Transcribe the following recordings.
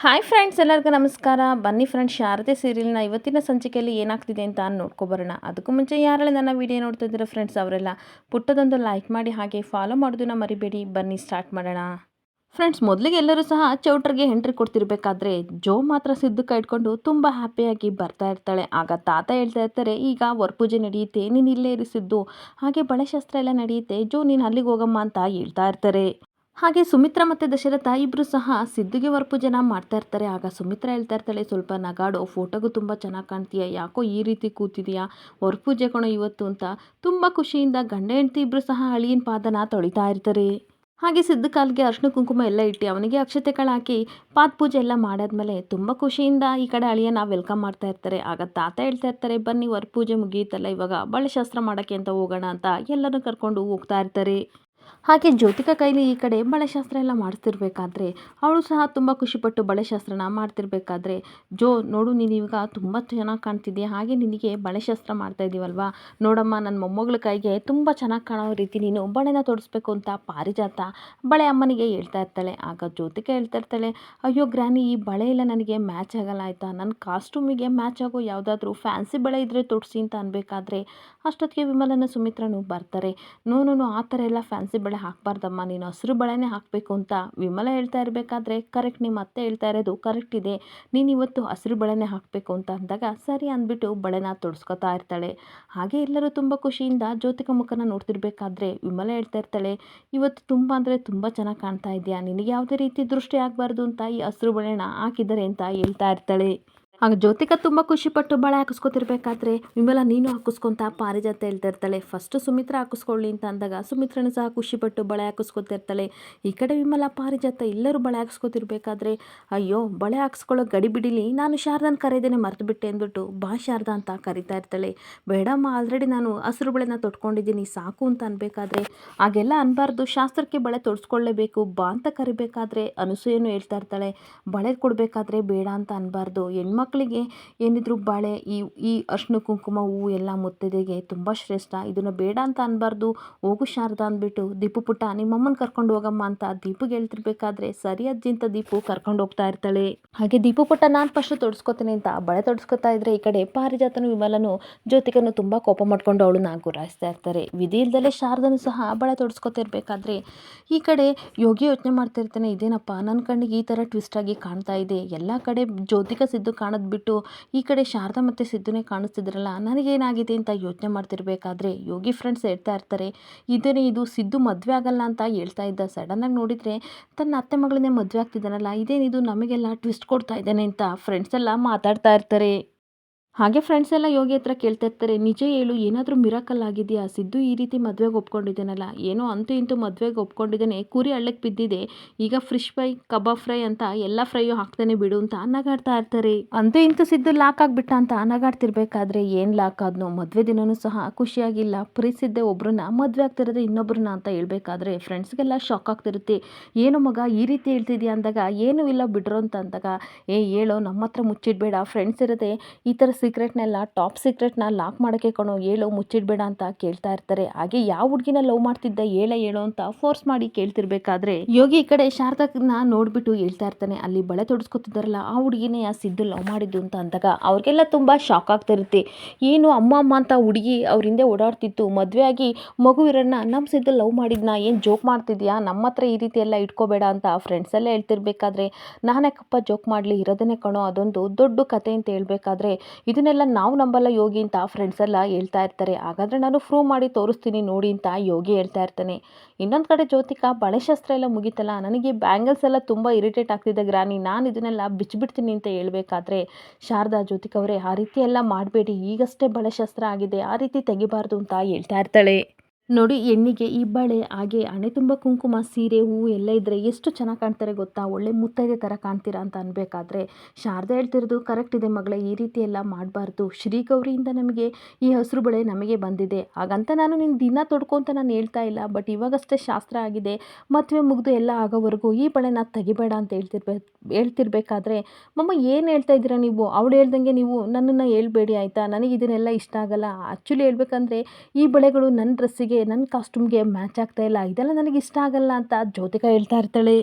Hi friends, ಎಲ್ಲರಿಗೂ ನಮಸ್ಕಾರ. ಬನ್ನಿ ಫ್ರೆಂಡ್ಸ್, ಶಾರದೆ ಸೀರಿಯಲ್ನ ಇವತ್ತಿನ ಸಂಚಿಕೆಯಲ್ಲಿ ಏನಾಗ್ತಿದೆ ಅಂತ ನೋಡ್ಕೊಬರೋಣ. ಅದಕ್ಕೂ ಮುಂಚೆ ಯಾರೆಲ್ಲ ನನ್ನ ವಿಡಿಯೋ ನೋಡ್ತಾ ಇದ್ದೀರಾ ಫ್ರೆಂಡ್ಸ್, ಅವರೆಲ್ಲ ಪುಟ್ಟದೊಂದು ಲೈಕ್ ಮಾಡಿ ಹಾಗೆ ಫಾಲೋ ಮಾಡೋದನ್ನ ಮರಿಬೇಡಿ. ಬನ್ನಿ ಸ್ಟಾರ್ಟ್ ಮಾಡೋಣ. ಫ್ರೆಂಡ್ಸ್, ಮೊದಲಿಗೆ ಎಲ್ಲರೂ ಸಹ ಚೌಟ್ರಿಗೆ ಎಂಟ್ರಿ ಕೊಡ್ತಿರ್ಬೇಕಾದ್ರೆ ಜೋ ಮಾತ್ರ ಸಿದ್ದು ಕೈ ಇಟ್ಕೊಂಡು ತುಂಬ ಹ್ಯಾಪಿಯಾಗಿ ಬರ್ತಾ ಇರ್ತಾಳೆ. ಆಗ ತಾತ ಹೇಳ್ತಾ ಇರ್ತಾರೆ, ಈಗ ವರಪೂಜೆ ನಡೆಯುತ್ತೆ, ನೀನು ಇಲ್ಲೇ ಇರಿಸಿದ್ದು, ಹಾಗೆ ಬಳೆಶಾಸ್ತ್ರ ಎಲ್ಲ ನಡೆಯುತ್ತೆ, ಜೋ ನೀನು ಅಲ್ಲಿಗೆ ಹೋಗಮ್ಮ ಅಂತ ಹೇಳ್ತಾ ಇರ್ತಾರೆ. ಹಾಗೆ ಸುಮಿತ್ರಾ ಮತ್ತು ದಶರಥ ಇಬ್ಬರು ಸಹ ಸಿದ್ದುಗೆ ವರಪೂಜೆನ ಮಾಡ್ತಾ ಇರ್ತಾರೆ. ಆಗ ಸುಮಿತ್ರಾ ಹೇಳ್ತಾ ಇರ್ತಾಳೆ, ಸ್ವಲ್ಪ ನಗಾಡೋ, ಫೋಟೋಗೂ ತುಂಬ ಚೆನ್ನಾಗಿ ಕಾಣ್ತೀಯ, ಯಾಕೋ ಈ ರೀತಿ ಕೂತಿದೆಯಾ, ವರಪೂಜೆ ಕಣೋ ಇವತ್ತು ಅಂತ ತುಂಬ ಖುಷಿಯಿಂದ ಗಂಡ ಹೆಂಡತಿ ಇಬ್ಬರು ಸಹ ಅಳಿಯನ ಪಾದನ ತೊಳಿತಾ ಇರ್ತಾರೆ. ಹಾಗೆ ಸಿದ್ದು ಕಾಲಿಗೆ ಅರ್ಶಿನ ಕುಂಕುಮ ಎಲ್ಲ ಇಟ್ಟು ಅವನಿಗೆ ಅಕ್ಷತೆಗಳು ಹಾಕಿ ಪಾದ ಪೂಜೆ ಎಲ್ಲ ಮಾಡಾದ್ಮೇಲೆ ತುಂಬ ಖುಷಿಯಿಂದ ಈ ಕಡೆ ಅಳಿಯನ ವೆಲ್ಕಮ್ ಮಾಡ್ತಾ ಇರ್ತಾರೆ. ಆಗ ತಾತ ಹೇಳ್ತಾ ಇರ್ತಾರೆ, ಬನ್ನಿ ವರಪೂಜೆ ಮುಗಿಯುತ್ತಲ್ಲ, ಇವಾಗ ಬಳೆಶಾಸ್ತ್ರ ಮಾಡೋಕ್ಕೆ ಅಂತ ಹೋಗೋಣ ಅಂತ ಎಲ್ಲರೂ ಕರ್ಕೊಂಡು ಹೋಗ್ತಾ ಇರ್ತಾರೆ. ಹಾಗೆ ಜ್ಯೋತಿಕಾ ಕೈಲಿ ಈ ಕಡೆ ಬಳೆಶಾಸ್ತ್ರ ಎಲ್ಲ ಮಾಡ್ತಿರ್ಬೇಕಾದ್ರೆ ಅವಳು ಸಹ ತುಂಬ ಖುಷಿಪಟ್ಟು ಬಳೆಶಾಸ್ತ್ರನ ಮಾಡ್ತಿರ್ಬೇಕಾದ್ರೆ, ಜೋ ನೋಡು, ನೀನು ಇವಾಗ ತುಂಬ ಚೆನ್ನಾಗಿ ಕಾಣ್ತಿದ್ಯಾ, ಹಾಗೆ ನಿನಗೆ ಬಳೆಶಾಸ್ತ್ರ ಮಾಡ್ತಾ ಇದ್ದೀವಲ್ವಾ, ನೋಡಮ್ಮ ನನ್ನ ಮೊಮ್ಮಗಳ ಕೈಗೆ ತುಂಬ ಚೆನ್ನಾಗಿ ಕಾಣೋ ರೀತಿ ನೀನು ಬಳೆನ ತೊಡಿಸ್ಬೇಕು ಅಂತ ಪಾರಿಜಾತ ಬಳೆ ಅಮ್ಮನಿಗೆ ಹೇಳ್ತಾ ಇರ್ತಾಳೆ. ಆಗ ಜ್ಯೋತಿಕಾ ಹೇಳ್ತಾ ಇರ್ತಾಳೆ, ಅಯ್ಯೋ ಗ್ರಾನಿ, ಈ ಬಳೆ ಎಲ್ಲ ನನಗೆ ಮ್ಯಾಚ್ ಆಗಲ್ಲ ಆಯಿತಾ, ನನ್ನ ಕಾಸ್ಟ್ಯೂಮಿಗೆ ಮ್ಯಾಚ್ ಆಗೋ ಯಾವುದಾದ್ರೂ ಫ್ಯಾನ್ಸಿ ಬಳೆ ಇದ್ದರೆ ತೊಡಿಸಿ ಅಂತ ಅನ್ಬೇಕಾದ್ರೆ ಅಷ್ಟೊತ್ತಿಗೆ ವಿಮಲನ ಸುಮಿತ್ರನು ಬರ್ತಾರೆ. ನೋನು ಆ ಥರ ಎಲ್ಲ ಫ್ಯಾನ್ಸಿ ಬಳೆ ಹಾಕಬಾರ್ದಮ್ಮ, ನೀನು ಹಸಿರು ಬಳೆನೇ ಹಾಕಬೇಕು ಅಂತ ವಿಮಲ ಹೇಳ್ತಾ ಇರಬೇಕಾದ್ರೆ, ಕರೆಕ್ಟ್, ನಿಮ್ಮ ಅತ್ತೆ ಹೇಳ್ತಾ ಇರೋದು ಕರೆಕ್ಟ್ ಇದೆ, ನೀನು ಇವತ್ತು ಹಸಿರು ಬಳೆನೇ ಹಾಕಬೇಕು ಅಂತ ಅಂದಾಗ ಸರಿ ಅಂದ್ಬಿಟ್ಟು ಬಳೆನ ತೊಡಸ್ಕೊತಾ ಇರ್ತಾಳೆ. ಹಾಗೆ ಎಲ್ಲರೂ ತುಂಬ ಖುಷಿಯಿಂದ ಜ್ಯೋತಿಕ ಮುಖನ ನೋಡ್ತಿರ್ಬೇಕಾದ್ರೆ ವಿಮಲ ಹೇಳ್ತಾ ಇರ್ತಾಳೆ, ಇವತ್ತು ತುಂಬ ಅಂದರೆ ತುಂಬ ಚೆನ್ನಾಗಿ ಕಾಣ್ತಾ ಇದೆಯಾ, ನಿನಗೆ ಯಾವುದೇ ರೀತಿ ದೃಷ್ಟಿ ಆಗಬಾರ್ದು ಅಂತ ಈ ಹಸಿರು ಬಳೆನ ಹಾಕಿದ್ದಾರೆ ಅಂತ ಹೇಳ್ತಾ ಇರ್ತಾಳೆ. ಆಗ ಜ್ಯೋತಿಕಾ ತುಂಬ ಖುಷಿಪಟ್ಟು ಬಳೆ ಹಾಕಿಸ್ಕೊತಿರ್ಬೇಕಾದ್ರೆ ವಿಮಲ ನೀನು ಹಾಕಿಸ್ಕೊಂತ ಪಾರಿಜಾತ ಹೇಳ್ತಾ ಇರ್ತಾಳೆ. ಫಸ್ಟು ಸುಮಿತ್ರಾ ಹಾಕಿಸ್ಕೊಳ್ಳಿ ಅಂತ ಅಂದಾಗ ಸುಮಿತ್ರನು ಸಹ ಖುಷಿಪಟ್ಟು ಬಳೆ ಹಾಕಿಸ್ಕೊತಿರ್ತಾಳೆ. ಈ ಕಡೆ ವಿಮಲ ಪಾರಿಜಾತ ಎಲ್ಲರೂ ಬಳೆ ಹಾಕಿಸ್ಕೊತಿರ್ಬೇಕಾದ್ರೆ, ಅಯ್ಯೋ ಬಳೆ ಹಾಕಿಸ್ಕೊಳ್ಳೋ ಗಡಿ ಬಿಡಿಲಿ, ನಾನು ಶಾರದನ ಕರೆದೇನೆ ಮರೆತು ಬಿಟ್ಟೆ ಅಂದ್ಬಿಟ್ಟು ಬಾ ಶಾರದಾ ಅಂತ ಕರಿತಾ ಇರ್ತಾಳೆ. ಬೇಡಮ್ಮ, ಆಲ್ರೆಡಿ ನಾನು ಹಸಿರು ಬಳೆನ ತೊಟ್ಕೊಂಡಿದ್ದೀನಿ ಸಾಕು ಅಂತ ಅನ್ಬೇಕಾದ್ರೆ, ಹಾಗೆಲ್ಲ ಅನ್ಬಾರ್ದು, ಶಾಸ್ತ್ರಕ್ಕೆ ಬಳೆ ತೊಡ್ಸ್ಕೊಳ್ಳೇಬೇಕು ಬಾ ಅಂತ ಕರಿಬೇಕಾದ್ರೆ ಅನಸೂಯನು ಹೇಳ್ತಾ ಇರ್ತಾಳೆ, ಬಳೆ ಕೊಡಬೇಕಾದ್ರೆ ಬೇಡ ಅಂತ ಅನ್ಬಾರ್ದು, ಹೆಣ್ಮಕ್ಳಿಗೆ ಏನಿದ್ರು ಬಳೆ, ಈ ಅರ್ಶಿನ ಕುಂಕುಮ ಹೂವು ಎಲ್ಲ ಮುತ್ತೈದೆಗೆ ತುಂಬ ಶ್ರೇಷ್ಠ, ಇದನ್ನು ಬೇಡ ಅಂತ ಅನ್ಬಾರ್ದು, ಹೋಗು ಶಾರದಾ ಅಂದ್ಬಿಟ್ಟು ದೀಪು ಪುಟ್ಟ ನಿಮ್ಮಮ್ಮನ ಕರ್ಕೊಂಡು ಹೋಗಮ್ಮ ಅಂತ ದೀಪುಗೆ ಹೇಳ್ತಿರ್ಬೇಕಾದ್ರೆ ಸರಿ ಅಜ್ಜಿ ಅಂತ ದೀಪು ಕರ್ಕೊಂಡು ಹೋಗ್ತಾ ಇರ್ತಾಳೆ. ಹಾಗೆ ದೀಪು ಪುಟ್ಟ ನಾನು ಫಸ್ಟ್ ತೊಡಸ್ಕೊತೀನಿ ಅಂತ ಬಳೆ ತೊಡಸ್ಕೊತಾ ಇದ್ರೆ ಈ ಕಡೆ ಪಾರಿಜಾತನು ವಿಮಲನು ಜ್ಯೋತಿಕನು ತುಂಬ ಕೋಪ ಮಾಡ್ಕೊಂಡು ಅವಳನ್ನ ಗುರಾಯಿಸ್ತಾ ಇರ್ತಾರೆ. ವಿಧಿ ಇಲ್ದಲೆ ಶಾರದನು ಸಹ ಬಳೆ ತೊಡಸ್ಕೊತಿರ್ಬೇಕಾದ್ರೆ ಈ ಕಡೆ ಯೋಗಿ ಯೋಚನೆ ಮಾಡ್ತಾ ಇರ್ತಾನೆ, ಇದೇನಪ್ಪ ನನ್ನ ಕಣ್ಣಿಗೆ ಈ ಥರ ಟ್ವಿಸ್ಟ್ ಆಗಿ ಕಾಣ್ತಾ ಇದೆ, ಎಲ್ಲ ಕಡೆ ಜ್ಯೋತಿಕಾ ಸಿದ್ದು ಕಾಣೋದು ಬಿಟ್ಟು ಈ ಕಡೆ ಶಾರದಾ ಮತ್ತು ಸಿದ್ದುನೇ ಕಾಣಿಸ್ತಿದ್ರಲ್ಲ, ನನಗೇನಾಗಿದೆ ಅಂತ ಯೋಚನೆ ಮಾಡ್ತಿರ್ಬೇಕಾದ್ರೆ ಯೋಗಿ ಫ್ರೆಂಡ್ಸ್ ಹೇಳ್ತಾ ಇರ್ತಾರೆ, ಇದು ಸಿದ್ದು ಮದುವೆ ಆಗಲ್ಲ ಅಂತ ಹೇಳ್ತಾ ಇದ್ದ, ಸಡನ್ನಾಗಿ ನೋಡಿದರೆ ತನ್ನ ಅತ್ತೆ ಮಗಳನ್ನೇ ಮದುವೆ ಆಗ್ತಿದ್ದಾನಲ್ಲ, ಇದೇನಿದು ನಮಗೆಲ್ಲ ಟ್ವಿಸ್ಟ್ ಕೊಡ್ತಾ ಇದ್ದಾನೆ ಅಂತ ಫ್ರೆಂಡ್ಸ್ ಎಲ್ಲ ಮಾತಾಡ್ತಾ ಇರ್ತಾರೆ. ಹಾಗೆ ಫ್ರೆಂಡ್ಸ್ ಎಲ್ಲ ಯೋಗಿ ಹತ್ರ ಕೇಳ್ತಾ ಇರ್ತಾರೆ, ನಿಜ ಹೇಳು, ಏನಾದರೂ ಮಿರಾಕಲ್ ಆಗಿದೆಯಾ, ಸಿದ್ದು ಈ ರೀತಿ ಮದುವೆಗೆ ಒಪ್ಕೊಂಡಿದ್ದಾನಲ್ಲ, ಏನೋ ಅಂತೂ ಇಂತೂ ಮದುವೆಗೆ ಒಪ್ಕೊಂಡಿದ್ದಾನೆ, ಕುರಿ ಹಳ್ಳಕ್ಕೆ ಬಿದ್ದಿದೆ, ಈಗ ಫಿಶ್ ಫ್ರೈ ಕಬಾಬ್ ಫ್ರೈ ಅಂತ ಎಲ್ಲ ಫ್ರೈಯು ಹಾಕ್ತಾನೆ ಬಿಡು ಅಂತ ನಗಾಡ್ತಾ ಇರ್ತಾರೆ. ಅಂತೂ ಇಂತೂ ಸಿದ್ದು ಲಾಕ್ ಆಗಿಬಿಟ್ಟ ಅಂತ ನಗಾಡ್ತಿರ್ಬೇಕಾದ್ರೆ ಏನು ಲಾಕ್ ಆದ್ನೋ, ಮದುವೆ ದಿನವೂ ಸಹ ಖುಷಿಯಾಗಿಲ್ಲ, ಪ್ರೀತಿಸಿದ್ದೆ ಒಬ್ರನ್ನ, ಮದುವೆ ಆಗ್ತಿರೋದು ಇನ್ನೊಬ್ರನ್ನ ಅಂತ ಹೇಳ್ಬೇಕಾದ್ರೆ ಫ್ರೆಂಡ್ಸ್ಗೆಲ್ಲ ಶಾಕ್ ಆಗ್ತಿರುತ್ತೆ. ಏನು ಮಗ ಈ ರೀತಿ ಹೇಳ್ತಿದ್ಯಾ ಅಂದಾಗ, ಏನೂ ಇಲ್ಲ ಬಿಡ್ರೋ ಅಂತ ಅಂದಾಗ, ಹೇಳೋ ನಮ್ಮ ಹತ್ರ ಮುಚ್ಚಿಡ್ಬೇಡ, ಫ್ರೆಂಡ್ಸ್ ಇರೋದೆ ಈ ಥರ ಸೀಕ್ರೆಟ್ನೆಲ್ಲ ಟಾಪ್ ಸೀಕ್ರೆಟ್ನ ಲಾಕ್ ಮಾಡೋಕ್ಕೆ ಕಣೋ, ಹೇಳೋ ಮುಚ್ಚಿಡ್ಬೇಡ ಅಂತ ಕೇಳ್ತಾ ಇರ್ತಾರೆ. ಹಾಗೆ ಯಾವ ಹುಡುಗಿನ ಲವ್ ಮಾಡ್ತಿದ್ದ ಹೇಳೋ ಅಂತ ಫೋರ್ಸ್ ಮಾಡಿ ಕೇಳ್ತಿರ್ಬೇಕಾದ್ರೆ ಯೋಗಿ ಈ ಕಡೆ ಶಾರದನ್ನ ನೋಡ್ಬಿಟ್ಟು ಹೇಳ್ತಾ ಇರ್ತಾನೆ, ಅಲ್ಲಿ ಬಳೆ ತೊಡಸ್ಕೊತಿದ್ದಾರಲ್ಲ ಆ ಹುಡುಗಿನೇ ಸಿದ್ದು ಲವ್ ಮಾಡಿದ್ದು ಅಂತ ಅಂದಾಗ ಅವ್ರಿಗೆಲ್ಲ ತುಂಬ ಶಾಕ್ ಆಗ್ತಿರುತ್ತೆ. ಏನು ಅಮ್ಮ ಅಮ್ಮ ಅಂತ ಹುಡುಗಿ ಅವ್ರ ಹಿಂದೆ ಓಡಾಡ್ತಿತ್ತು, ಮದುವೆ ಆಗಿ ಮಗುವಿರನ್ನ ನಮ್ಮ ಸಿದ್ದು ಲವ್ ಮಾಡಿದ್ನ, ಏನು ಜೋಕ್ ಮಾಡ್ತಿದ್ಯಾ, ನಮ್ಮ ಹತ್ರ ಈ ರೀತಿ ಎಲ್ಲ ಇಟ್ಕೋಬೇಡ ಅಂತ ಫ್ರೆಂಡ್ಸ್ ಎಲ್ಲ ಹೇಳ್ತಿರ್ಬೇಕಾದ್ರೆ, ನಾನ್ಯಾಕಪ್ಪ ಜೋಕ್ ಮಾಡಲಿ, ಇರೋದನ್ನೇ ಕಣೋ, ಅದೊಂದು ದೊಡ್ಡ ಕತೆ ಅಂತ ಹೇಳ್ಬೇಕಾದ್ರೆ, ಇದನ್ನೆಲ್ಲ ನಾವು ನಂಬಲ್ಲ ಯೋಗಿ ಅಂತ ಫ್ರೆಂಡ್ಸ್ ಎಲ್ಲ ಹೇಳ್ತಾ ಇರ್ತಾರೆ. ಹಾಗಾದರೆ ನಾನು ಪ್ರೂವ್ ಮಾಡಿ ತೋರಿಸ್ತೀನಿ ನೋಡಿ ಅಂತ ಯೋಗಿ ಹೇಳ್ತಾ ಇರ್ತಾನೆ. ಇನ್ನೊಂದು ಕಡೆ ಜ್ಯೋತಿಕಾ ಬಳೆಶಾಸ್ತ್ರ ಎಲ್ಲ ಮುಗೀತಲ್ಲ, ನನಗೆ ಬ್ಯಾಂಗಲ್ಸ್ ಎಲ್ಲ ತುಂಬ ಇರಿಟೇಟ್ ಆಗ್ತಿದೆ ಗ್ರಾನಿ, ನಾನು ಇದನ್ನೆಲ್ಲ ಬಿಚ್ಚಿಬಿಡ್ತೀನಿ ಅಂತ ಹೇಳ್ಬೇಕಾದ್ರೆ ಶಾರದಾ, ಜ್ಯೋತಿಕಾ ಅವರೇ ಆ ರೀತಿ ಎಲ್ಲ ಮಾಡಬೇಡಿ, ಈಗಷ್ಟೇ ಬಳೆಶಾಸ್ತ್ರ ಆಗಿದೆ, ಆ ರೀತಿ ತೆಗಿಬಾರ್ದು ಅಂತ ಹೇಳ್ತಾ ಇರ್ತಾಳೆ. ನೋಡಿ, ಹೆಣ್ಣಿಗೆ ಈ ಬಳೆ ಹಾಗೆ ಹಣೆ ತುಂಬ ಕುಂಕುಮ, ಸೀರೆ, ಹೂವು ಎಲ್ಲ ಇದ್ದರೆ ಎಷ್ಟು ಚೆನ್ನಾಗಿ ಕಾಣ್ತಾರೆ ಗೊತ್ತಾ, ಒಳ್ಳೆ ಮುತ್ತೈದೆ ಥರ ಕಾಣ್ತೀರಾ ಅಂತ ಅನ್ಬೇಕಾದ್ರೆ ಶಾರದಾ ಹೇಳ್ತಿರೋದು ಕರೆಕ್ಟ್ ಇದೆ ಮಗಳೇ, ಈ ರೀತಿ ಎಲ್ಲ ಮಾಡಬಾರ್ದು, ಶ್ರೀಗೌರಿಯಿಂದ ನಮಗೆ ಈ ಹಸಿರು ಬಳೆ ನಮಗೆ ಬಂದಿದೆ, ಹಾಗಂತ ನಾನು ನಿನ್ನ ದಿನ ತೊಡ್ಕೊಂತ ನಾನು ಹೇಳ್ತಾ ಇಲ್ಲ, ಬಟ್ ಇವಾಗಷ್ಟೇ ಶಾಸ್ತ್ರ ಆಗಿದೆ, ಮದುವೆ ಮುಗಿದು ಎಲ್ಲ ಆಗೋವರೆಗೂ ಈ ಬಳೆನ ತೆಗಿಬೇಡ ಅಂತ ಹೇಳ್ತಿರ್ಬೇಕಾದ್ರೆ, ಮಮ್ಮ ಏನು ಹೇಳ್ತಾ ಇದ್ದೀರಾ ನೀವು, ಅವಳು ಹೇಳ್ದಂಗೆ ನೀವು ನನ್ನನ್ನು ಹೇಳ್ಬೇಡಿ ಆಯಿತಾ, ನನಗೆ ಇದನ್ನೆಲ್ಲ ಇಷ್ಟ ಆಗಲ್ಲ, ಆ್ಯಕ್ಚುಲಿ ಹೇಳ್ಬೇಕಂದ್ರೆ ಈ ಬಳೆಗಳು ನನ್ನ ಡ್ರೆಸ್ಸಿಗೆ ನನ್ನ ಕಾಸ್ಟ್ಯೂಮ್ಗೆ ಮ್ಯಾಚ್ ಆಗ್ತಾ ಇಲ್ಲ, ಇದೆಲ್ಲ ನನಗೆ ಇಷ್ಟ ಆಗಲ್ಲ ಅಂತ ಜ್ಯೋತಿಕಾ ಹೇಳ್ತಾ ಇರ್ತಾಳೆ.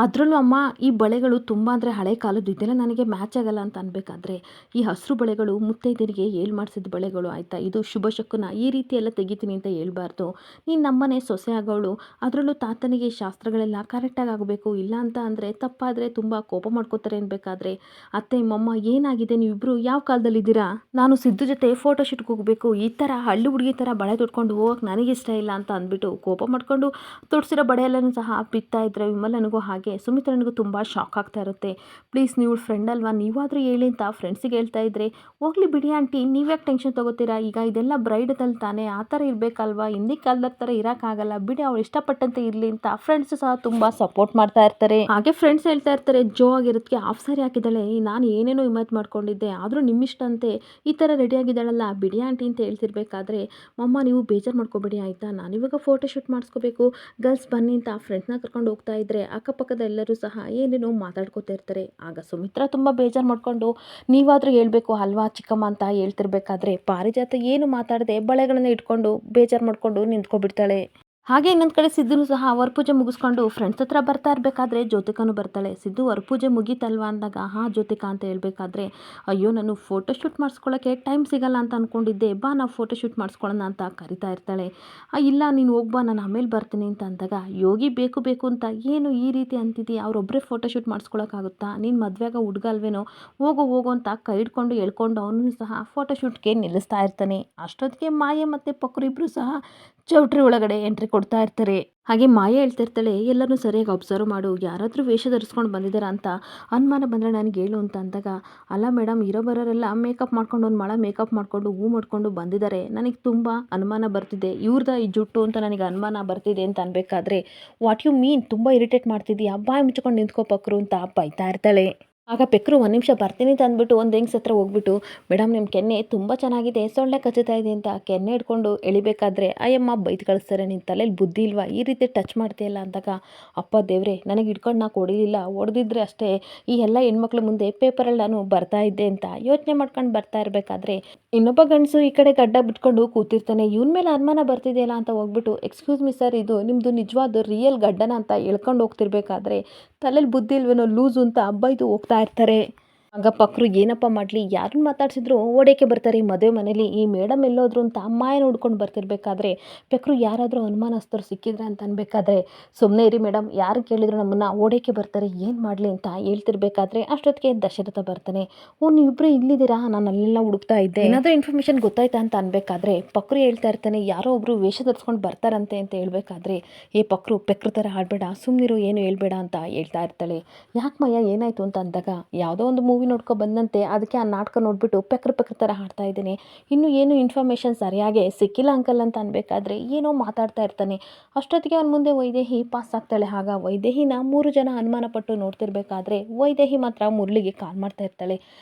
ಅದರಲ್ಲೂ ಅಮ್ಮ ಈ ಬಳೆಗಳು ತುಂಬ ಅಂದರೆ ಹಳೆ ಕಾಲದ್ದು, ಇದೆಲ್ಲ ನನಗೆ ಮ್ಯಾಚ್ ಆಗಲ್ಲ ಅಂತ ಅನ್ಬೇಕಾದ್ರೆ ಈ ಹಸಿರು ಬಳೆಗಳು ಮುತ್ತೈದೆಯರಿಗೆ ಏಳು ಮಾಡಿಸಿದ ಬಳೆಗಳು ಆಯಿತಾ. ಇದು ಶುಭ ಶಕುನ, ಈ ರೀತಿ ಎಲ್ಲ ತೆಗಿತೀನಿ ಅಂತ ಹೇಳ್ಬಾರ್ದು. ನೀನು ನಮ್ಮನೆ ಸೊಸೆ ಆಗೋಳು, ಅದರಲ್ಲೂ ತಾತನಿಗೆ ಶಾಸ್ತ್ರಗಳೆಲ್ಲ ಕರೆಕ್ಟಾಗಿ ಆಗಬೇಕು, ಇಲ್ಲ ಅಂತ ಅಂದರೆ ತಪ್ಪಾದರೆ ತುಂಬ ಕೋಪ ಮಾಡ್ಕೋತಾರೆ ಅನ್ಬೇಕಾದ್ರೆ ಅತ್ತೆ ಮಮ್ಮ ಏನಾಗಿದೆ, ನೀವಿಬ್ಬರು ಯಾವ ಕಾಲದಲ್ಲಿದ್ದೀರಾ, ನಾನು ಸಿದ್ದು ಜೊತೆ ಫೋಟೋ ಶೂಟ್ಗೆ ಹೋಗಬೇಕು, ಈ ಥರ ಹಳ್ಳಿ ಹುಡುಗಿ ಥರ ಬಳೆ ತೊಟ್ಕೊಂಡು ಹೋಗೋಕೆ ನನಗಿಷ್ಟ ಇಲ್ಲ ಅಂತ ಅಂದ್ಬಿಟ್ಟು ಕೋಪ ಮಾಡ್ಕೊಂಡು ತೊಡ್ಸಿರೋ ಬಳೆ ಎಲ್ಲನೂ ಸಹ ಬಿತ್ತಾ ಇದ್ರೆ ವಿಮಲ್ ನನಗೂ ಹಾಗೆ ಸುಮಿತ್ರನಿಗೂ ತುಂಬ ಶಾಕ್ ಆಗ್ತಾ ಇರುತ್ತೆ. ಪ್ಲೀಸ್ ನೀವು ಫ್ರೆಂಡ್ ಅಲ್ವಾ, ನೀವಾದರೂ ಹೇಳಿ ಅಂತ ಫ್ರೆಂಡ್ಸಿಗೆ ಹೇಳ್ತಾ ಇದ್ರೆ, ಹೋಗ್ಲಿ ಬಿಡಿ ಆಂಟಿ ನೀವ್ಯಾಕೆ ಟೆನ್ಷನ್ ತೊಗೋತೀರಾ, ಈಗ ಇದೆಲ್ಲ ಬ್ರೈಡದಲ್ಲಿ ತಾನೇ, ಆ ಥರ ಇರಬೇಕಲ್ವಾ, ಹಿಂದಿನ ಕಾಲದ ಥರ ಇರೋಕ್ಕಾಗಲ್ಲ ಬಿಡಿ, ಅವ್ರು ಇಷ್ಟಪಟ್ಟಂತೆ ಇರಲಿ ಅಂತ ಫ್ರೆಂಡ್ಸ್ ಸಹ ತುಂಬ ಸಪೋರ್ಟ್ ಮಾಡ್ತಾ ಇರ್ತಾರೆ. ಹಾಗೆ ಫ್ರೆಂಡ್ಸ್ ಹೇಳ್ತಾ ಇರ್ತಾರೆ, ಜೋ ಆಗಿರೋದಕ್ಕೆ ಹಾಫ್ ಸಾರಿ ಹಾಕಿದ್ದಾಳೆ, ನಾನು ಏನೇನೋ ಹಿಮ್ಮತ್ ಮಾಡ್ಕೊಂಡಿದ್ದೆ, ಆದರೂ ನಿಮ್ಮಿಷ್ಟಂತೆ ಈ ಥರ ರೆಡಿ ಆಗಿದ್ದಾಳಲ್ಲ ಬಿಡಿ ಆಂಟಿ ಅಂತ ಹೇಳ್ತಿರ್ಬೇಕಾದ್ರೆ, ಮಮ್ಮ ನೀವು ಬೇಜಾರು ಮಾಡ್ಕೋಬೇಡಿ ಆಯಿತಾ, ನಾನಿವಾಗ ಫೋಟೋ ಶೂಟ್ ಮಾಡಿಸ್ಕೋಬೇಕು, ಗರ್ಲ್ಸ್ ಬನ್ನಿ ಅಂತ ಫ್ರೆಂಡ್ಸ್ನ ಕರ್ಕೊಂಡು ಹೋಗ್ತಾ ಇದ್ರೆ ಅಕ್ಕಪಕ್ಕದ ಎಲ್ಲರೂ ಸಹ ಏನೇನೋ ಮಾತಾಡ್ಕೋತಾ ಇರ್ತಾರೆ. ಆಗ ಸುಮಿತ್ರಾ ತುಂಬ ಬೇಜಾರು ಮಾಡ್ಕೊಂಡು, ನೀವಾದರೂ ಹೇಳ್ಬೇಕು ಅಲ್ವಾ ಚಿಕ್ಕಮ್ಮ ಅಂತ ಹೇಳ್ತಿರ್ಬೇಕಾದ್ರೆ ಪಾರಿಜಾತ ಏನು ಮಾತಾಡದೆ ಬಳೆಗಳನ್ನ ಇಟ್ಕೊಂಡು ಬೇಜಾರು ಮಾಡ್ಕೊಂಡು ನಿಂತ್ಕೊಬಿಡ್ತಾಳೆ. ಹಾಗೆ ಇನ್ನೊಂದು ಕಡೆ ಸಿದ್ದುನು ಸಹ ವರಪೂಜೆ ಮುಗಿಸ್ಕೊಂಡು ಫ್ರೆಂಡ್ಸ್ ಹತ್ರ ಬರ್ತಾ ಇರಬೇಕಾದ್ರೆ ಜ್ಯೋತಿಕಾನು ಬರ್ತಾಳೆ. ಸಿದ್ದು ವರಪೂಜೆ ಮುಗೀತಲ್ವಾ ಅಂದಾಗ ಹಾಂ ಜ್ಯೋತಿಕಾ ಅಂತ ಹೇಳ್ಬೇಕಾದ್ರೆ, ಅಯ್ಯೋ ನಾನು ಫೋಟೋ ಶೂಟ್ ಮಾಡಿಸ್ಕೊಳ್ಳೋಕ್ಕೆ ಟೈಮ್ ಸಿಗಲ್ಲ ಅಂತ ಅಂದ್ಕೊಂಡಿದ್ದೆ, ಬಾ ನಾವು ಫೋಟೋ ಶೂಟ್ ಮಾಡಿಸ್ಕೊಳ್ಳೋಣ ಅಂತ ಕರಿತಾ ಇರ್ತಾಳೆ. ಇಲ್ಲ ನೀನು ಹೋಗ್ಬಾ ನಾನು ಆಮೇಲೆ ಬರ್ತೀನಿ ಅಂತ ಅಂದಾಗ, ಯೋಗಿ ಬೇಕು ಬೇಕು ಅಂತ ಏನು ಈ ರೀತಿ ಅಂತಿದ್ದೀಯ, ಅವರೊಬ್ಬರೇ ಫೋಟೋ ಶೂಟ್ ಮಾಡಿಸ್ಕೊಳಕ್ಕಾಗುತ್ತಾ, ನೀನು ಮದುವೆಗ ಹುಡುಗ ಅಲ್ವೇನೋ, ಹೋಗು ಹೋಗು ಅಂತ ಕೈ ಹಿಡ್ಕೊಂಡು ಎಳ್ಕೊಂಡು ಅವನು ಸಹ ಫೋಟೋ ಶೂಟ್ಗೆ ನಿಲ್ಲಿಸ್ತಾ ಇರ್ತಾನೆ. ಅಷ್ಟೊತ್ತಿಗೆ ಮಾಯೆ ಮತ್ತು ಪಕ್ರು ಇಬ್ಬರು ಸಹ ಚೌಟ್ರಿ ಒಳಗಡೆ ಎಂಟ್ರಿ ಕೊಡ್ತಾ ಇರ್ತಾರೆ. ಹಾಗೆ ಮಾಯೆ ಹೇಳ್ತಿರ್ತಾಳೆ, ಎಲ್ಲರೂ ಸರಿಯಾಗಿ ಅಬ್ಸರ್ವ್ ಮಾಡು, ಯಾರಾದರೂ ವೇಷ ಧರಿಸ್ಕೊಂಡು ಬಂದಿದ್ದಾರಾ ಅಂತ ಅನುಮಾನ ಬಂದರೆ ನನಗೆ ಹೇಳು ಅಂತ ಅಂದಾಗ, ಅಲ್ಲ ಮೇಡಮ್ ಇರೋ ಬರೋರೆಲ್ಲ ಮೇಕಪ್ ಮಾಡ್ಕೊಂಡು ಒಂದು ಮಳ ಮೇಕಪ್ ಮಾಡಿಕೊಂಡು ಹೂ ಮಾಡ್ಕೊಂಡು ಬಂದಿದ್ದಾರೆ, ನನಗೆ ತುಂಬ ಅನುಮಾನ ಬರ್ತಿದೆ, ಇವ್ರದ ಈ ಜುಟ್ಟು ಅಂತ ನನಗೆ ಅನುಮಾನ ಬರ್ತಿದೆ ಅಂತ ಅನ್ಬೇಕಾದ್ರೆ, ವಾಟ್ ಯು ಮೀನ್ ತುಂಬ ಇರಿಟೇಟ್ ಮಾಡ್ತಿದ್ದೀಯಾ, ಬಾಯಿ ಮುಚ್ಕೊಂಡು ನಿಂತ್ಕೋ ಪಕ್ರು ಅಂತ ಬೈತಾ ಇರ್ತಾಳೆ. ಆಗ ಪೆಕ್ರು ಒಂದು ನಿಮಿಷ ಬರ್ತೀನಿ ಅಂತ ಅಂದ್ಬಿಟ್ಟು ಒಂದು ಹೆಂಗ್ಸ್ ಹತ್ರ ಹೋಗ್ಬಿಟ್ಟು, ಮೇಡಮ್ ನಿಮ್ಮ ಕೆನ್ನೆ ತುಂಬ ಚೆನ್ನಾಗಿದೆ, ಸೊಳ್ಳೆ ಕಚ್ಚುತ್ತಾ ಇದೆ ಅಂತ ಕೆನ್ನೆ ಹಿಡ್ಕೊಂಡು ಎಳಿಬೇಕಾದ್ರೆ ಅಯ್ಯಮ್ಮ ಬೈದು ಕಳಿಸ್ತಾರೆ, ನಿನ್ನ ತಲೆಯಲ್ಲಿ ಬುದ್ಧಿ ಇಲ್ವಾ ಈ ರೀತಿ ಟಚ್ ಮಾಡ್ತೀಯಲ್ಲ ಅಂದಾಗ, ಅಪ್ಪ ದೇವ್ರೆ ನನಗೆ ಹಿಡ್ಕೊಂಡು ನಾ ಹೊಡಿಲಿಲ್ಲ, ಹೊಡೆದಿದ್ರೆ ಅಷ್ಟೇ ಈ ಎಲ್ಲ ಹೆಣ್ಮಕ್ಳ ಮುಂದೆ ಪೇಪರಲ್ಲಿ ನಾನು ಬರ್ತಾ ಇದ್ದೆ ಅಂತ ಯೋಚನೆ ಮಾಡ್ಕೊಂಡು ಬರ್ತಾ ಇರಬೇಕಾದ್ರೆ ಇನ್ನೊಬ್ಬ ಗಂಡಸು ಈ ಕಡೆ ಗಡ್ಡ ಬಿಟ್ಕೊಂಡು ಕೂತಿರ್ತಾನೆ. ಇವನ ಮೇಲೆ ಅನುಮಾನ ಬರ್ತಿದೆಯಲ್ಲ ಅಂತ ಹೋಗ್ಬಿಟ್ಟು, ಎಕ್ಸ್ಕ್ಯೂಸ್ ಮಿ ಸರ್ ಇದು ನಿಮ್ಮದು ನಿಜವಾದ ರಿಯಲ್ ಗಡ್ಡನ ಅಂತ ಹೇಳ್ಕೊಂಡು ಹೋಗ್ತಿರ್ಬೇಕಾದ್ರೆ, ತಲೆಯಲ್ಲಿ ಬುದ್ಧಿ ಇಲ್ವೇನೋ ಲೂಸು ಅಂತ ಬೈದು ಹೋಗ್ತಾ ಇರ್ತಾರೆ. ಆಗ ಪಕ್ರು ಏನಪ್ಪ ಮಾಡಲಿ, ಯಾರನ್ನ ಮಾತಾಡ್ಸಿದ್ರು ಓಡೋಕೆ ಬರ್ತಾರೆ ಈ ಮದುವೆ ಮನೇಲಿ, ಈ ಮೇಡಮ್ ಎಲ್ಲೋದ್ರು ಅಂತ ಅಮ್ಮಾಯನ ಹುಡ್ಕೊಂಡು ಬರ್ತಿರ್ಬೇಕಾದ್ರೆ ಪೆಕ್ರು ಯಾರಾದರೂ ಅನುಮಾನಸ್ಥರು ಸಿಕ್ಕಿದ್ರೆ ಅಂತ ಅನ್ಬೇಕಾದ್ರೆ, ಸುಮ್ಮನೆ ಇರಿ ಮೇಡಮ್ ಯಾರು ಕೇಳಿದ್ರು ನಮ್ಮನ್ನು ಓಡೋಕೆ ಬರ್ತಾರೆ ಏನು ಮಾಡಲಿ ಅಂತ ಹೇಳ್ತಿರ್ಬೇಕಾದ್ರೆ ಅಷ್ಟೊತ್ತಿಗೆ ದಶರಥ ಬರ್ತಾನೆ. ಓ ನೀವಿಬ್ಬರು ಇಲ್ಲಿದ್ದೀರಾ, ನಾನು ಅಲ್ಲೆಲ್ಲ ಹುಡುಕ್ತಾ ಇದ್ದೆ, ಏನಾದರೂ ಇನ್ಫಾರ್ಮೇಷನ್ ಗೊತ್ತಾಯ್ತಾ ಅಂತ ಅನ್ಬೇಕಾದ್ರೆ ಪಕ್ರು ಹೇಳ್ತಾ ಇರ್ತಾನೆ, ಯಾರೋ ಒಬ್ರು ವೇಷ ಧರಿಸ್ಕೊಂಡು ಬರ್ತಾರಂತೆ ಅಂತ ಹೇಳ್ಬೇಕಾದ್ರೆ, ಏ ಪಕ್ರು ಪೆಕ್ರು ಥರ ಆಡಬೇಡ, ಸುಮ್ಮನಿರು ಏನು ಹೇಳ್ಬೇಡ ಅಂತ ಹೇಳ್ತಾ ಇರ್ತಾಳೆ. ಯಾಕೆ ಮಯ್ಯ ಏನಾಯಿತು ಅಂತ ಅಂದಾಗ, ಯಾವುದೋ ಒಂದು ಮೂವಿ ನೋಡ್ಕೊ ಬಂದಂತೆ ಅದಕ್ಕೆ ಆ ನಾಟಕ ನೋಡ್ಬಿಟ್ಟು ಪೆಕ್ರ ಥರ ಹಾಡ್ತಾ ಇದ್ದೀನಿ, ಇನ್ನೂ ಏನು ಇನ್ಫಾರ್ಮೇಷನ್ ಸರಿಯಾಗಿ ಸಿಕ್ಕಿಲ್ಲ ಅಂಕಲ್ ಅಂತ ಅನ್ಬೇಕಾದ್ರೆ ಏನೋ ಮಾತಾಡ್ತಾ ಇರ್ತಾನೆ. ಅಷ್ಟೊತ್ತಿಗೆ ಅವನ ಮುಂದೆ ವೈದೇಹಿ ಪಾಸ್ ಆಗ್ತಾಳೆ. ಆಗ ವೈದೇಹಿನ 3 ಜನ ಅನುಮಾನ ಪಟ್ಟು ನೋಡ್ತಿರ್ಬೇಕಾದ್ರೆ ವೈದೇಹಿ ಮಾತ್ರ ಮುರಳಿಗೆ ಕಾಲ್ ಮಾಡ್ತಾ ಇರ್ತಾಳೆ.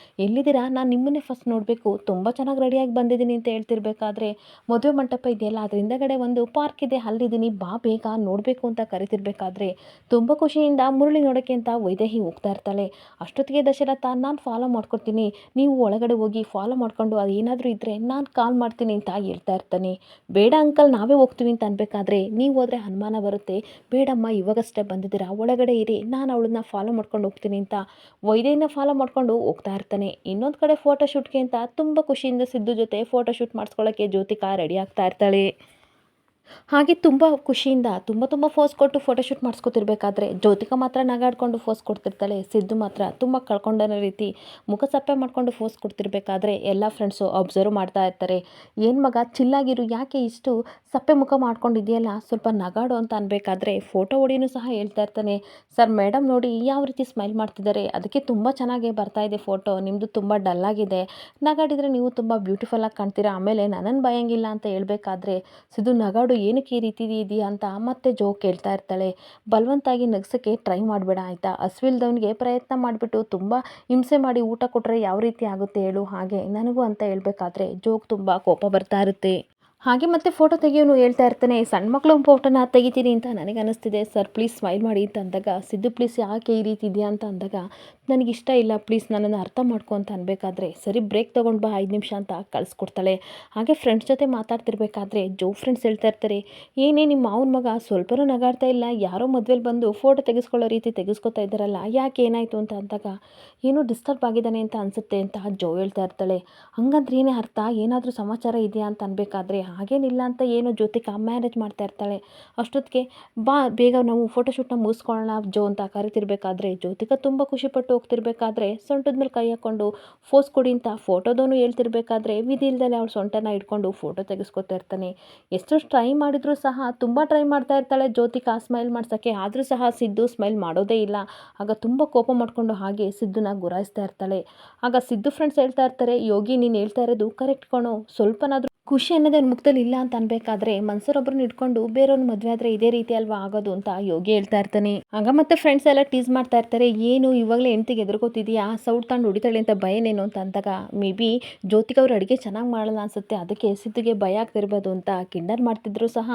ಎಲ್ಲಿದ್ದೀರಾ, ನಾನು ನಿಮ್ಮನ್ನೇ ಫಸ್ಟ್ ನೋಡಬೇಕು, ತುಂಬ ಚೆನ್ನಾಗಿ ರೆಡಿಯಾಗಿ ಬಂದಿದ್ದೀನಿ ಅಂತ ಹೇಳ್ತಿರ್ಬೇಕಾದ್ರೆ, ಮದುವೆ ಮಂಟಪ ಇದೆಯಲ್ಲ ಅದ್ರ ಹಿಂದಗಡೆ ಒಂದು ಪಾರ್ಕ್ ಇದೆ ಅಲ್ಲಿದ್ದೀನಿ, ಬಾ ಬೇಗ ನೋಡಬೇಕು ಅಂತ ಕರಿತಿರ್ಬೇಕಾದ್ರೆ ತುಂಬ ಖುಷಿಯಿಂದ ಮುರಳಿ ನೋಡೋಕ್ಕೆ ಅಂತ ವೈದೇಹಿ ಹೋಗ್ತಾ ಇರ್ತಾಳೆ. ಅಷ್ಟೊತ್ತಿಗೆ ದಶರಥ, ನಾನು ಫಾಲೋ ಮಾಡ್ಕೊಡ್ತೀನಿ, ನೀವು ಒಳಗಡೆ ಹೋಗಿ ಫಾಲೋ ಮಾಡ್ಕೊಂಡು ಅದು ಏನಾದರೂ ಇದ್ದರೆ ನಾನು ಕಾಲ್ ಮಾಡ್ತೀನಿ ಅಂತ ಹೇಳ್ತಾ ಇರ್ತಾನೆ. ಬೇಡ ಅಂಕಲ್ ನಾವೇ ಹೋಗ್ತೀವಿ ಅಂತ ಅನ್ಬೇಕಾದ್ರೆ, ನೀವು ಹೋದರೆ ಅನುಮಾನ ಬರುತ್ತೆ, ಬೇಡಮ್ಮ ಇವಾಗಷ್ಟೇ ಬಂದಿದ್ದೀರಾ ಒಳಗಡೆ ಇರಿ, ನಾನು ಅವಳನ್ನ ಫಾಲೋ ಮಾಡ್ಕೊಂಡು ಹೋಗ್ತೀನಿ ಅಂತ ವೈದೇಹಿನ ಫಾಲೋ ಮಾಡ್ಕೊಂಡು ಹೋಗ್ತಾ ಇರ್ತಾನೆ. ಇನ್ನೊಂದು ಕಡೆ ಫೋಟೋ ಶೂಟ್ಗೆ ಅಂತ ತುಂಬ ಖುಷಿಯಿಂದ ಸಿದ್ದು ಜೊತೆ ಫೋಟೋ ಶೂಟ್ ಮಾಡಿಸ್ಕೊಳ್ಳೋಕ್ಕೆ ಜ್ಯೋತಿಕಾ ರೆಡಿ ಆಗ್ತಾ ಇರ್ತಾಳೆ. ಹಾಗೆ ತುಂಬ ಖುಷಿಯಿಂದ ತುಂಬ ಫೋಸ್ ಕೊಟ್ಟು ಫೋಟೋಶೂಟ್ ಮಾಡಿಸ್ಕೊತಿರ್ಬೇಕಾದ್ರೆ ಜ್ಯೋತಿಕಾ ಮಾತ್ರ ನಗಾಡ್ಕೊಂಡು ಫೋಸ್ ಕೊಡ್ತಿರ್ತಾಳೆ. ಸಿದ್ದು ಮಾತ್ರ ತುಂಬ ಕಳ್ಕೊಂಡನ ರೀತಿ ಮುಖ ಸಪ್ಪೆ ಮಾಡಿಕೊಂಡು ಫೋಸ್ ಕೊಡ್ತಿರ್ಬೇಕಾದ್ರೆ ಎಲ್ಲ ಫ್ರೆಂಡ್ಸು ಅಬ್ಸರ್ವ್ ಮಾಡ್ತಾ ಇರ್ತಾರೆ. ಏನು ಮಗ ಚಿಲ್ಲಾಗಿರು, ಯಾಕೆ ಇಷ್ಟು ಸಪ್ಪೆ ಮುಖ ಮಾಡ್ಕೊಂಡಿದೆಯಲ್ಲ, ಸ್ವಲ್ಪ ನಗಾಡು ಅಂತ ಅನ್ಬೇಕಾದ್ರೆ ಫೋಟೋ ಹೊಡಿನೂ ಸಹ ಹೇಳ್ತಾ ಇರ್ತಾನೆ. ಸರ್ ಮೇಡಮ್ ನೋಡಿ ಯಾವ ರೀತಿ ಸ್ಮೈಲ್ ಮಾಡ್ತಿದ್ದಾರೆ, ಅದಕ್ಕೆ ತುಂಬ ಚೆನ್ನಾಗೇ ಬರ್ತಾ ಇದೆ ಫೋಟೋ, ನಿಮ್ಮದು ತುಂಬ ಡಲ್ಲಾಗಿದೆ, ನಗಾಡಿದರೆ ನೀವು ತುಂಬ ಬ್ಯೂಟಿಫುಲ್ಲಾಗಿ ಕಾಣ್ತೀರಾ, ಆಮೇಲೆ ನನ್ನನ್ನು ಬಯಂಗಿಲ್ಲ ಅಂತ ಹೇಳ್ಬೇಕಾದ್ರೆ ಸಿದ್ದು ನಗಾಡು ಏನಕ್ಕೆ ಈ ರೀತಿ ಇದೆಯಾ ಅಂತ ಮತ್ತೆ ಜೋಕ್ ಕೇಳ್ತಾ ಇರ್ತಾಳೆ. ಬಲವಂತಾಗಿ ನಗ್ಸೋಕ್ಕೆ ಟ್ರೈ ಮಾಡಬೇಡ ಆಯಿತಾ, ಹಸಿವಿಲ್ದವನಿಗೆ ಪ್ರಯತ್ನ ಮಾಡಿಬಿಟ್ಟು ತುಂಬ ಹಿಂಸೆ ಮಾಡಿ ಊಟ ಕೊಟ್ಟರೆ ಯಾವ ರೀತಿ ಆಗುತ್ತೆ ಹೇಳು, ಹಾಗೆ ನನಗೂ ಅಂತ ಹೇಳ್ಬೇಕಾದ್ರೆ ಜೋಕ್ ತುಂಬ ಕೋಪ ಬರ್ತಾ ಇರುತ್ತೆ. ಹಾಗೆ ಮತ್ತೆ ಫೋಟೋ ತೆಗಿಯೋನು ಹೇಳ್ತಾ ಇರ್ತಾನೆ, ಸಣ್ಣ ಮಕ್ಕಳು ಫೋಟೋನ ತೆಗಿತೀನಿ ಅಂತ ನನಗೆ ಅನ್ನಿಸ್ತಿದೆ ಸರ್, ಪ್ಲೀಸ್ ಸ್ಮೈಲ್ ಮಾಡಿ ಅಂತ ಅಂದಾಗ, ಸಿದ್ದು ಪ್ಲೀಸ್ ಯಾಕೆ ಈ ರೀತಿ ಇದೆಯಾ ಅಂತ ಅಂದಾಗ, ನನಗಿಷ್ಟ ಇಲ್ಲ ಪ್ಲೀಸ್ ನನ್ನನ್ನು ಅರ್ಥ ಮಾಡ್ಕೊ ಅಂತ ಅನ್ಬೇಕಾದ್ರೆ, ಸರಿ ಬ್ರೇಕ್ ತೊಗೊಂಡು ಬಾ 5 ನಿಮಿಷ ಅಂತ ಕಳಿಸ್ಕೊಡ್ತಾಳೆ. ಹಾಗೆ ಫ್ರೆಂಡ್ಸ್ ಜೊತೆ ಮಾತಾಡ್ತಿರ್ಬೇಕಾದ್ರೆ ಜೋ ಫ್ರೆಂಡ್ಸ್ ಹೇಳ್ತಾ ಇರ್ತಾರೆ, ಏನೇ ನಿಮ್ಮ ಮಾವನ ಮಗ ಸ್ವಲ್ಪನೂ ನಗಾಡ್ತಾ ಇಲ್ಲ, ಯಾರೋ ಮದುವೆಲಿ ಬಂದು ಫೋಟೋ ತೆಗೆಸ್ಕೊಳ್ಳೋ ರೀತಿ ತೆಗೆಸ್ಕೊತಾ ಇದ್ದಾರಲ್ಲ, ಯಾಕೆ ಏನಾಯಿತು ಅಂತ ಅಂದಾಗ, ಏನೋ ಡಿಸ್ಟರ್ಬ್ ಆಗಿದ್ದಾನೆ ಅಂತ ಅನಿಸುತ್ತೆ ಅಂತ ಜೋ ಹೇಳ್ತಾ ಇರ್ತಾಳೆ. ಹಂಗಂದ್ರೆ ಏನೇ ಅರ್ಥ, ಏನಾದರೂ ಸಮಾಚಾರ ಇದೆಯಾ ಅಂತ ಅನ್ಬೇಕಾದ್ರೆ, ಹಾಗೇನಿಲ್ಲ ಅಂತ ಏನೋ ಜ್ಯೋತಿಕಾ ಮ್ಯಾನೇಜ್ ಮಾಡ್ತಾ ಇರ್ತಾಳೆ. ಅಷ್ಟೊತ್ತಿಗೆ ಬಾ ಬೇಗ ನಾವು ಫೋಟೋಶೂಟ್ನ ಮುಗಿಸ್ಕೊಳ್ಳೋಣ ಜೋ ಅಂತ ಕರಿತಿರ್ಬೇಕಾದ್ರೆ, ಜ್ಯೋತಿಕಾ ತುಂಬ ಖುಷಿಪಟ್ಟು ಹೋಗ್ತಿರ್ಬೇಕಾದ್ರೆ ಸೊಂಟದ ಮೇಲೆ ಕೈ ಹಾಕ್ಕೊಂಡು ಫೋಸ್ ಕೊಡಿ ಅಂತ ಫೋಟೋದವನು ಹೇಳ್ತಿರ್ಬೇಕಾದ್ರೆ, ವಿಧಿ ಇಲ್ದಲೆ ಅವಳು ಸೊಂಟನ ಇಟ್ಕೊಂಡು ಫೋಟೋ ತೆಗೆಸ್ಕೊತಾ ಇರ್ತಾನೆ. ಎಷ್ಟು ಟ್ರೈ ಮಾಡಿದರೂ ಸಹ ತುಂಬ ಟ್ರೈ ಮಾಡ್ತಾ ಇರ್ತಾಳೆ ಜ್ಯೋತಿಕಾ ಸ್ಮೈಲ್ ಮಾಡ್ಸೋಕ್ಕೆ, ಆದರೂ ಸಹ ಸಿದ್ದು ಸ್ಮೈಲ್ ಮಾಡೋದೇ ಇಲ್ಲ. ಆಗ ತುಂಬ ಕೋಪ ಮಾಡಿಕೊಂಡು ಹಾಗೆ ಸಿದ್ದುನ ಗುರಾಯಿಸ್ತಾ ಇರ್ತಾಳೆ. ಆಗ ಸಿದ್ದು ಫ್ರೆಂಡ್ಸ್ ಹೇಳ್ತಾ ಇರ್ತಾರೆ, ಯೋಗಿ ನೀನು ಹೇಳ್ತಾ ಇರೋದು ಕರೆಕ್ಟ್ ಕಣೋ, ಸ್ವಲ್ಪನಾದರೂ ಖುಷಿ ಅನ್ನೋದೇ ಅವ್ನ ಮುಖದಲ್ಲಿ ಇಲ್ಲ ಅಂತ ಅನ್ಬೇಕಾದ್ರೆ, ಮನ್ಸರೊಬ್ಬರನ್ನ ಇಟ್ಕೊಂಡು ಬೇರೆಯವ್ರ ಮದುವೆ ಆದರೆ ಇದೇ ರೀತಿ ಅಲ್ವಾ ಆಗೋದು ಅಂತ ಯೋಗಿ ಹೇಳ್ತಾ ಇರ್ತಾನೆ. ಆಗ ಮತ್ತೆ ಫ್ರೆಂಡ್ಸ್ ಎಲ್ಲ ಟೀಸ್ ಮಾಡ್ತಾ ಇರ್ತಾರೆ, ಏನು ಇವಾಗಲೇ ಹೆಂಡ್ತಿಗೆ ಎದುರ್ಕೋತಿದ್ಯಾ, ಸೌಟ್ ತಂದು ಹೊಡಿತಾಳೆ ಅಂತ ಭಯನೇನು ಅಂತ ಅಂದಾಗ, ಮೇ ಬಿ ಜ್ಯೋತಿಕ ಅವ್ರು ಅಡುಗೆ ಚೆನ್ನಾಗಿ ಮಾಡಲ್ಲ ಅನ್ಸುತ್ತೆ, ಅದಕ್ಕೆ ಸಿದ್ದುಗೆ ಭಯ ಆಗ್ತಿರ್ಬೋದು ಅಂತ ಕಿಂಡಲ್ ಮಾಡ್ತಿದ್ರು ಸಹ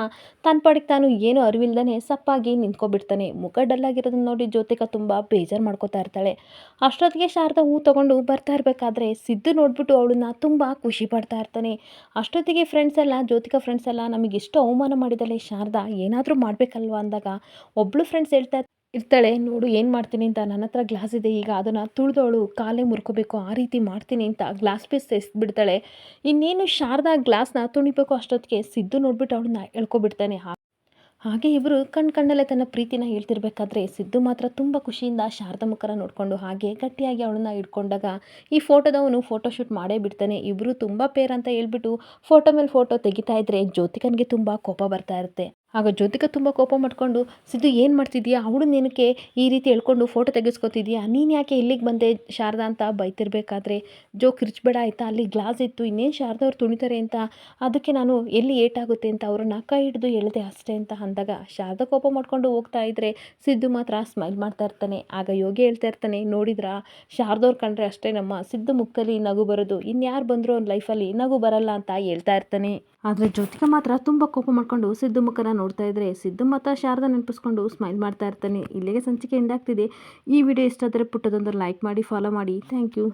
ತನ್ನ ಪಾಡಿಗೆ ತಾನು ಏನು ಅರಿವಿಲ್ದೇ ಸಪ್ಪಾಗಿ ನಿಂತ್ಕೊಬಿಡ್ತಾನೆ. ಮುಖ ಡಲ್ಲಾಗಿರೋದನ್ನ ನೋಡಿ ಜ್ಯೋತಿಕ ತುಂಬ ಬೇಜಾರು ಮಾಡ್ಕೋತಾ ಇರ್ತಾಳೆ. ಅಷ್ಟೊತ್ತಿಗೆ ಶಾರದಾ ಹೂ ತಗೊಂಡು ಬರ್ತಾ ಇರಬೇಕಾದ್ರೆ ಸಿದ್ದು ನೋಡ್ಬಿಟ್ಟು ಅವಳನ್ನ ತುಂಬ ಖುಷಿ ಪಡ್ತಾ ಇರ್ತಾನೆ. ಅಷ್ಟೊತ್ತಿಗೆ ಜ್ಯೋತಿಕಾ ಫ್ರೆಂಡ್ಸ್ ಎಲ್ಲ ನಮಗೆ ಎಷ್ಟು ಅವಮಾನ ಮಾಡಿದಾಳೆ ಶಾರದಾ, ಏನಾದರೂ ಮಾಡಬೇಕಲ್ವ ಅಂದಾಗ, ಒಬ್ಳು ಫ್ರೆಂಡ್ಸ್ ಹೇಳ್ತಾ ಇರ್ತಾಳೆ, ನೋಡು ಏನು ಮಾಡ್ತೀನಿ ಅಂತ, ನನ್ನ ಹತ್ರ ಗ್ಲಾಸ್ ಇದೆ, ಈಗ ಅದನ್ನು ತುಳಿದವಳು ಕಾಲೇ ಮುರ್ಕೋಬೇಕು ಆ ರೀತಿ ಮಾಡ್ತೀನಿ ಅಂತ ಗ್ಲಾಸ್ ಪೀಸ್ ಎಸ್ಬಿಡ್ತಾಳೆ. ಇನ್ನೇನು ಶಾರದಾ ಗ್ಲಾಸ್ನ ತುಣಿಬೇಕು ಅಷ್ಟೊತ್ತಿಗೆ ಸಿದ್ದು ನೋಡ್ಬಿಟ್ಟು ಅವಳನ್ನ ಎಳ್ಕೊಬಿಡ್ತಾನೆ. ಹಾಗೆ ಇಬ್ಬರು ಕಣ್ಣಲ್ಲೇ ತನ್ನ ಪ್ರೀತಿನ ಹೇಳ್ತಿರ್ಬೇಕಾದ್ರೆ, ಸಿದ್ದು ಮಾತ್ರ ತುಂಬ ಖುಷಿಯಿಂದ ಶಾರದಾ ಮುಖರ ನೋಡಿಕೊಂಡು ಹಾಗೆ ಗಟ್ಟಿಯಾಗಿ ಅವಳನ್ನ ಹಿಡ್ಕೊಂಡಾಗ, ಈ ಫೋಟೋದವನು ಫೋಟೋಶೂಟ್ ಮಾಡೇ ಬಿಡ್ತಾನೆ. ಇಬ್ಬರು ತುಂಬ ಪೇರ್ ಅಂತ ಹೇಳ್ಬಿಟ್ಟು ಫೋಟೋ ಮೇಲೆ ಫೋಟೋ ತೆಗಿತಾ ಇದ್ರೆ ಜ್ಯೋತಿಕನಿಗೆ ತುಂಬ ಕೋಪ ಬರ್ತಾ ಇರುತ್ತೆ. ಆಗ ಜ್ಯೋತಿಕಾ ತುಂಬ ಕೋಪ ಮಾಡಿಕೊಂಡು, ಸಿದ್ದು ಏನು ಮಾಡ್ತಿದ್ಯಾ, ಅವಳು ನಿನಗೆ ಈ ರೀತಿ ಹೇಳ್ಕೊಂಡು ಫೋಟೋ ತೆಗೆಸ್ಕೊತಿದ್ಯಾ, ನೀನು ಯಾಕೆ ಇಲ್ಲಿಗೆ ಬಂದೆ ಶಾರದಾ ಅಂತ ಬೈತಿರ್ಬೇಕಾದ್ರೆ, ಜೋ ಕಿರ್ಚ್ಬೇಡ ಆಯಿತಾ, ಅಲ್ಲಿ ಗ್ಲಾಸ್ ಇತ್ತು, ಇನ್ನೇನು ಶಾರದಾ ಅವ್ರು ತುಣಿತಾರೆ ಅಂತ, ಅದಕ್ಕೆ ನಾನು ಎಲ್ಲಿ ಏಟಾಗುತ್ತೆ ಅಂತ ಅವ್ರನ್ನ ಕೈ ಹಿಡಿದು ಎಳೆದೆ ಅಷ್ಟೇ ಅಂತ ಅಂದಾಗ, ಶಾರದಾ ಕೋಪ ಮಾಡ್ಕೊಂಡು ಹೋಗ್ತಾ ಇದ್ರೆ ಸಿದ್ದು ಮಾತ್ರ ಸ್ಮೈಲ್ ಮಾಡ್ತಾ ಇರ್ತಾನೆ. ಆಗ ಯೋಗಿ ಹೇಳ್ತಾ ಇರ್ತಾನೆ, ನೋಡಿದ್ರಾ ಶಾರದವ್ರು ಕಂಡ್ರೆ ಅಷ್ಟೇ ನಮ್ಮ ಸಿದ್ದು ಮುಖದಲ್ಲಿ ನಗು ಬರೋದು, ಇನ್ಯಾರು ಬಂದರೂ ಅವ್ನ ಲೈಫಲ್ಲಿ ನಗು ಬರಲ್ಲ ಅಂತ ಹೇಳ್ತಾ ಇರ್ತಾನೆ. ಆದರೆ ಜ್ಯೋತಿಕಾ ಮಾತ್ರ ತುಂಬ ಕೋಪ ಮಾಡ್ಕೊಂಡು ಸಿದ್ದು ಮುಖನ ನೋಡ್ತಾ ಇದ್ರೆ, ಸಿದ್ದು ಮತ್ತು ಶಾರದಾ ನೆನಪಿಸ್ಕೊಂಡು ಸ್ಮೈಲ್ ಮಾಡ್ತಾ ಇರ್ತಾನೆ. ಇಲ್ಲಿಗೆ ಸಂಚಿಕೆ ಎಂಡ್ ಆಗ್ತಿದೆ. ಈ ವಿಡಿಯೋ ಇಷ್ಟ ಆದರೆ ಪುಟ್ಟದೊಂದು ಲೈಕ್ ಮಾಡಿ, ಫಾಲೋ ಮಾಡಿ. Thank you.